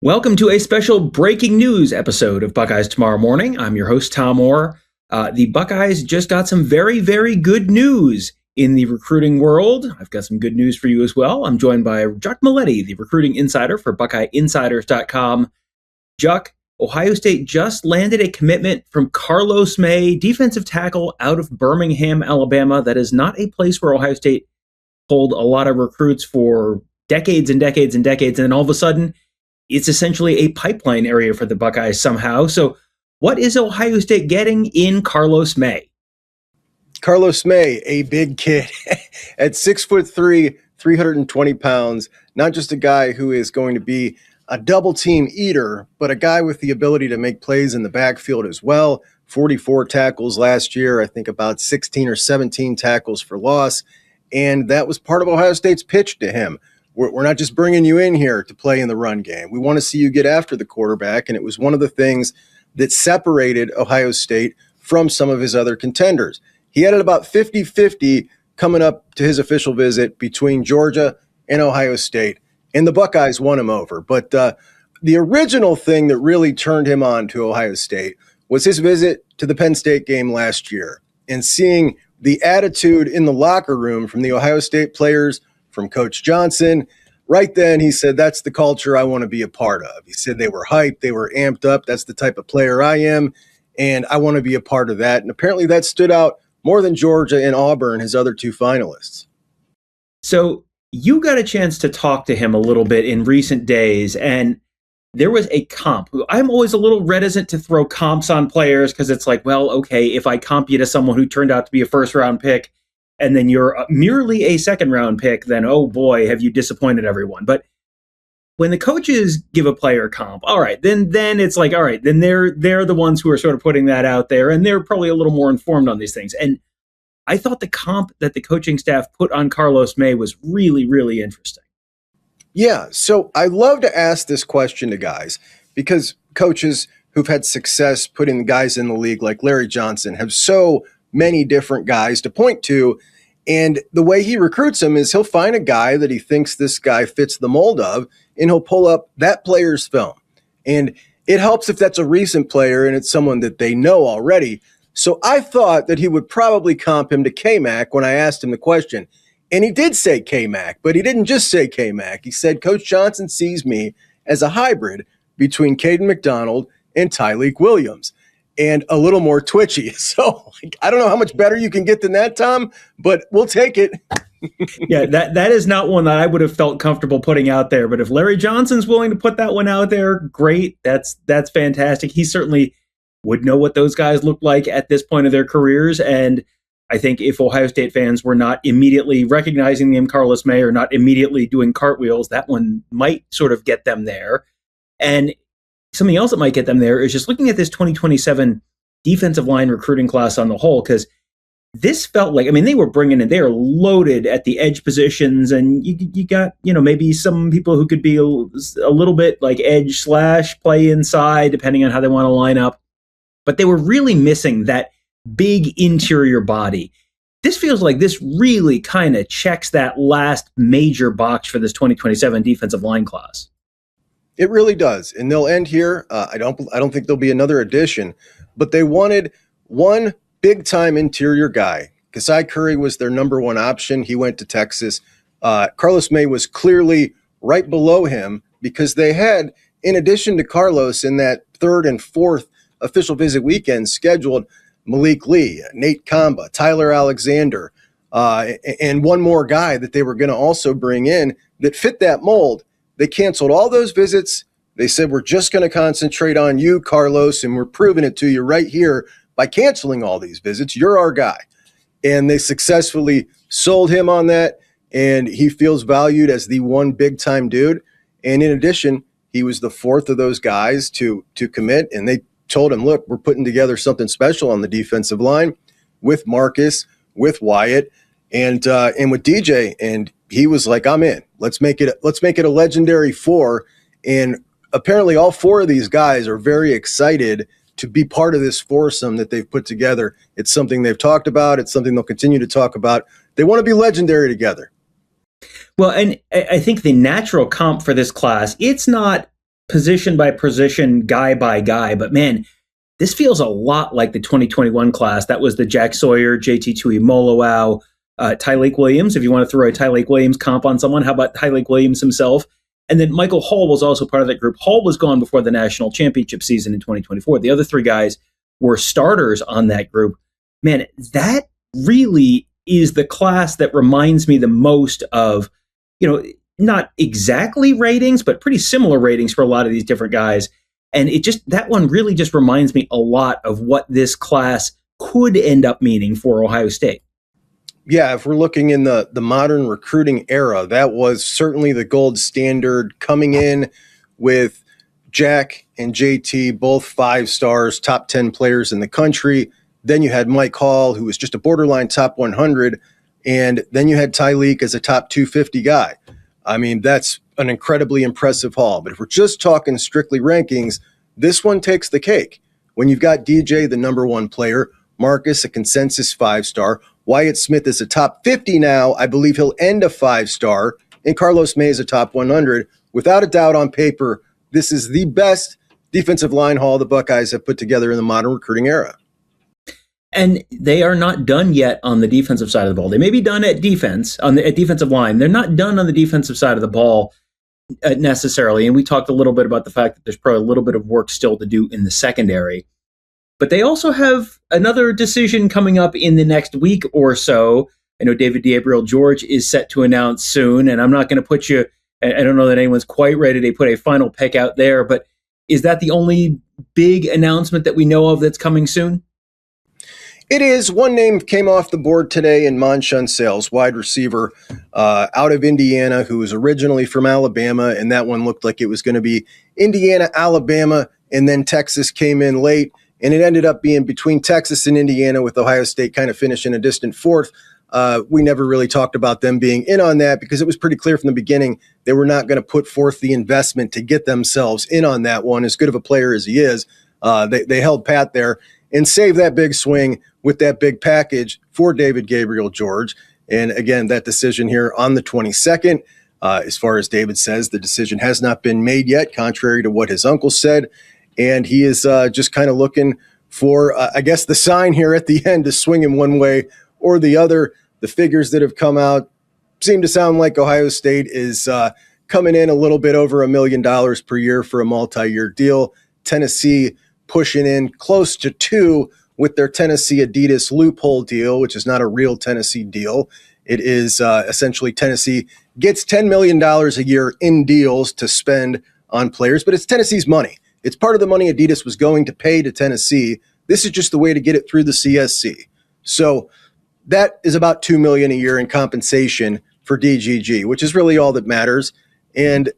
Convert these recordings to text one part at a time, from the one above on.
Welcome to a special breaking news episode of Buckeyes Tomorrow Morning. I'm your host, Tom Orr. The Buckeyes just got some very, very good news in the recruiting world. I've got some good news for you as well. I'm joined by Juck Miletti, the recruiting insider for BuckeyeInsiders.com. Juck, Ohio State just landed a commitment from Karlos May, defensive tackle out of Birmingham, Alabama. That is not a place where Ohio State pulled a lot of recruits for decades and decades and decades, and then all of a sudden, it's essentially a pipeline area for the Buckeyes somehow. So what is Ohio State getting in Karlos May? Karlos May, a big kid at 6'3", 320 pounds, not just a guy who is going to be a double team eater, but a guy with the ability to make plays in the backfield as well. 44 tackles last year, I think about 16 or 17 tackles for loss. And that was part of Ohio State's pitch to him. We're not just bringing you in here to play in the run game. We want to see you get after the quarterback. And it was one of the things that separated Ohio State from some of his other contenders. He had it about 50-50 coming up to his official visit between Georgia and Ohio State. And the Buckeyes won him over. But the original thing that really turned him on to Ohio State was his visit to the Penn State game last year and seeing the attitude in the locker room from the Ohio State players, from Coach Johnson. Right then, he said, that's the culture I want to be a part of. He said they were hyped, they were amped up. That's the type of player I am, and I want to be a part of that. And apparently that stood out more than Georgia and Auburn, his other two finalists. So you got a chance to talk to him a little bit in recent days, and there was a comp. I'm always a little reticent to throw comps on players because it's like, well, okay, if I comp you to someone who turned out to be a first-round pick, and then you're merely a second-round pick, then, oh boy, have you disappointed everyone. But when the coaches give a player comp, all right, then it's like, all right, then they're the ones who are sort of putting that out there, and they're probably a little more informed on these things. And I thought the comp that the coaching staff put on Karlos May was really, really interesting. Yeah, so I love to ask this question to guys because coaches who've had success putting guys in the league like Larry Johnson have so many different guys to point to. And the way he recruits them is he'll find a guy that he thinks this guy fits the mold of, and he'll pull up that player's film. And it helps if that's a recent player and it's someone that they know already. So I thought that he would probably comp him to K-Mac when I asked him the question. And he did say K-Mac, but he didn't just say K-Mac. He said, Coach Johnson sees me as a hybrid between Caden McDonald and Tyleik Williams, and a little more twitchy. So I don't know how much better you can get than that, Tom, but we'll take it. Yeah, that is not one that I would have felt comfortable putting out there. But if Larry Johnson's willing to put that one out there, great. That's fantastic. He certainly would know what those guys look like at this point of their careers. And I think if Ohio State fans were not immediately recognizing the name Karlos May or not immediately doing cartwheels, that one might sort of get them there. And something else that might get them there is just looking at this 2027 defensive line recruiting class on the whole, because this felt like, I mean, they were bringing in, they are loaded at the edge positions, and you got, maybe some people who could be a little bit like edge / play inside, depending on how they want to line up. But they were really missing that big interior body. This feels like this really kind of checks that last major box for this 2027 defensive line class. It really does. And they'll end here. I don't think there'll be another addition, but they wanted one big time interior guy. Kasai Curry was their number one option. He went to Texas. Karlos May was clearly right below him because they had, in addition to Karlos in that third and fourth official visit weekend, scheduled Malik Lee, Nate Kamba, Tyler Alexander, and one more guy that they were going to also bring in that fit that mold. They canceled all those visits. They said, we're just going to concentrate on you, Karlos, and we're proving it to you right here by canceling all these visits. You're our guy. And they successfully sold him on that, and he feels valued as the one big-time dude. And in addition, he was the fourth of those guys to commit, and they told him, look, we're putting together something special on the defensive line with Markus, with Wyatt, and with DJ, and he was like, I'm in. Let's make it a legendary four. And apparently all four of these guys are very excited to be part of this foursome that they've put together. It's something they've talked about. It's something they'll continue to talk about. They want to be legendary together. Well, and I think the natural comp for this class, it's not position by position, guy by guy, but man, this feels a lot like the 2021 class. That was the Jack Sawyer, JT Tuimoloau, Tyleik Williams. If you want to throw a Tyleik Williams comp on someone, how about Tyleik Williams himself? And then Michael Hall was also part of that group. Hall was gone before the national championship season in 2024. The other three guys were starters on that group. Man, that really is the class that reminds me the most of, not exactly ratings, but pretty similar ratings for a lot of these different guys. And that one really just reminds me a lot of what this class could end up meaning for Ohio State. Yeah, if we're looking in the modern recruiting era, that was certainly the gold standard, coming in with Jack and JT, both 5 stars, top 10 players in the country. Then you had Mike Hall, who was just a borderline top 100. And then you had Tyleik as a top 250 guy. I mean, that's an incredibly impressive haul. But if we're just talking strictly rankings, this one takes the cake. When you've got DJ, the number 1 player, Markus, a consensus 5-star, Wyatt Smith is a top 50 now. I believe he'll end a 5-star. And Karlos May is a top 100. Without a doubt, on paper, this is the best defensive line haul the Buckeyes have put together in the modern recruiting era. And they are not done yet on the defensive side of the ball. They may be done at defense, at defensive line. They're not done on the defensive side of the ball necessarily. And we talked a little bit about the fact that there's probably a little bit of work still to do in the secondary. But they also have another decision coming up in the next week or so. I know David Gabriel-George is set to announce soon, and I'm not going to put you, I don't know that anyone's quite ready to put a final pick out there, but is that the only big announcement that we know of that's coming soon? It is. One name came off the board today in Monshun Sales, wide receiver out of Indiana, who was originally from Alabama, and that one looked like it was going to be Indiana, Alabama, and then Texas came in late. And it ended up being between Texas and Indiana, with Ohio State kind of finishing a distant 4th. We never really talked about them being in on that because it was pretty clear from the beginning they were not going to put forth the investment to get themselves in on that one. As good of a player as he is, they held pat there and saved that big swing with that big package for David Gabriel-George. And again, that decision here on the 22nd, as far as David says, the decision has not been made yet, contrary to what his uncle said. And he is just kind of looking for, I guess, the sign here at the end to swing him one way or the other. The figures that have come out seem to sound like Ohio State is coming in a little bit over $1 million per year for a multi-year deal. Tennessee pushing in close to 2 with their Tennessee Adidas loophole deal, which is not a real Tennessee deal. It is essentially Tennessee gets $10 million a year in deals to spend on players, but it's Tennessee's money. It's part of the money Adidas was going to pay to Tennessee. This is just the way to get it through the CSC. So that is about $2 million a year in compensation for DGG, which is really all that matters. And,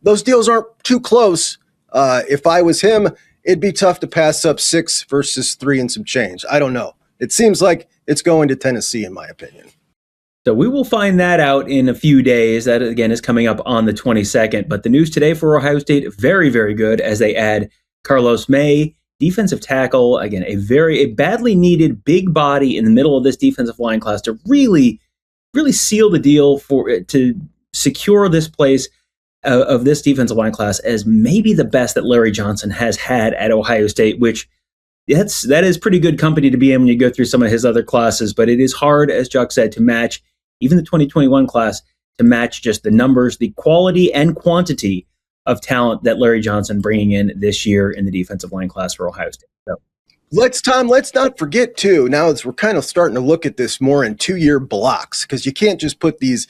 those deals aren't too close. If I was him, it'd be tough to pass up 6 versus 3 and some change. I don't know. It seems like it's going to Tennessee, in my opinion. So we will find that out in a few days. That, again, is coming up on the 22nd. But the news today for Ohio State, very, very good, as they add Karlos May, defensive tackle. Again, a badly needed big body in the middle of this defensive line class to really, really seal the deal to secure this place of this defensive line class as maybe the best that Larry Johnson has had at Ohio State, which that is pretty good company to be in when you go through some of his other classes. But it is hard, as Juck said, to match even the 2021 class, to match just the numbers, the quality and quantity of talent that Larry Johnson bringing in this year in the defensive line class for Ohio State. So. Let's not forget, too, now as we're kind of starting to look at this more in 2-year blocks, because you can't just put these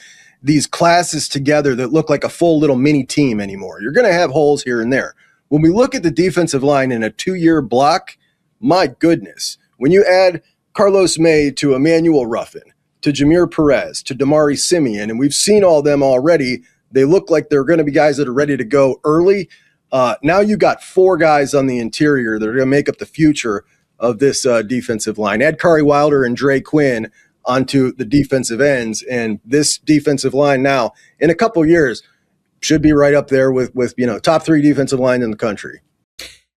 classes together that look like a full little mini team anymore. You're going to have holes here and there. When we look at the defensive line in a 2-year block, my goodness, when you add Karlos May to Emmanuel Ruffin, to Jameer Perez, to Damari Simeon, and we've seen all them already, they look like they're going to be guys that are ready to go early. Now you got 4 guys on the interior that are going to make up the future of this defensive line. Add Kari Wilder and Dre Quinn onto the defensive ends, and this defensive line now, in a couple years, should be right up there with top 3 defensive line in the country.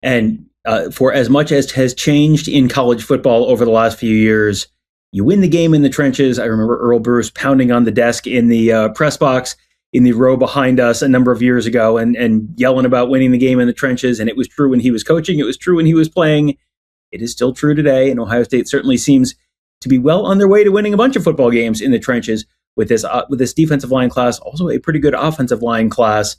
And for as much as has changed in college football over the last few years, you win the game in the trenches. I remember Earl Bruce pounding on the desk in the press box. in the row behind us a number of years ago and yelling about winning the game in the trenches. And it was true when he was coaching. It was true when he was playing. It is still true today. And Ohio State certainly seems to be well on their way to winning a bunch of football games in the trenches with this defensive line class, also a pretty good offensive line class.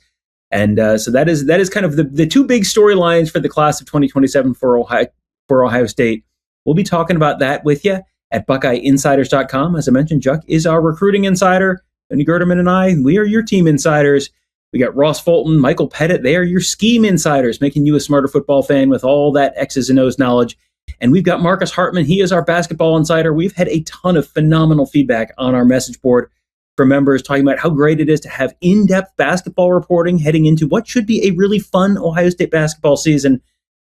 And so that is kind of the two big storylines for the class of 2027 for Ohio State. We'll be talking about that with you at BuckeyeInsiders.com. As I mentioned, Juck is our recruiting insider. Tony Gerderman and I, we are your team insiders. We got Ross Fulton, Michael Pettit. They are your scheme insiders, making you a smarter football fan with all that X's and O's knowledge. And we've got Marcus Hartman. He is our basketball insider. We've had a ton of phenomenal feedback on our message board from members talking about how great it is to have in-depth basketball reporting heading into what should be a really fun Ohio State basketball season.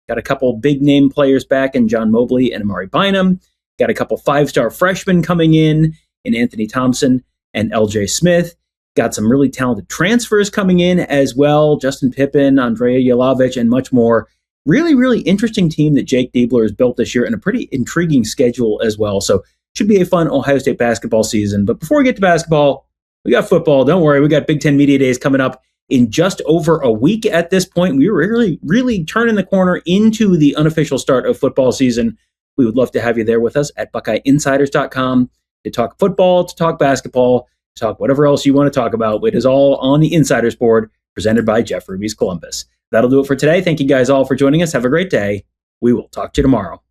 Got a couple big-name players back in John Mobley and Amari Bynum. Got a couple five-star freshmen coming in Anthony Thompson and LJ Smith. Got some really talented transfers coming in as well. Justin Pippen, Andrea Jelavich, and much more. Really, really interesting team that Jake Diebler has built this year, and a pretty intriguing schedule as well. So should be a fun Ohio State basketball season. But before we get to basketball, we got football. Don't worry, we got Big Ten Media Days coming up in just over a week at this point. We're really, really turning the corner into the unofficial start of football season. We would love to have you there with us at BuckeyeInsiders.com to talk football, to talk basketball, to talk whatever else you want to talk about. It is all on the Insiders board presented by Jeff Ruby's Columbus. That'll do it for today. Thank you guys all for joining us. Have a great day. We will talk to you tomorrow.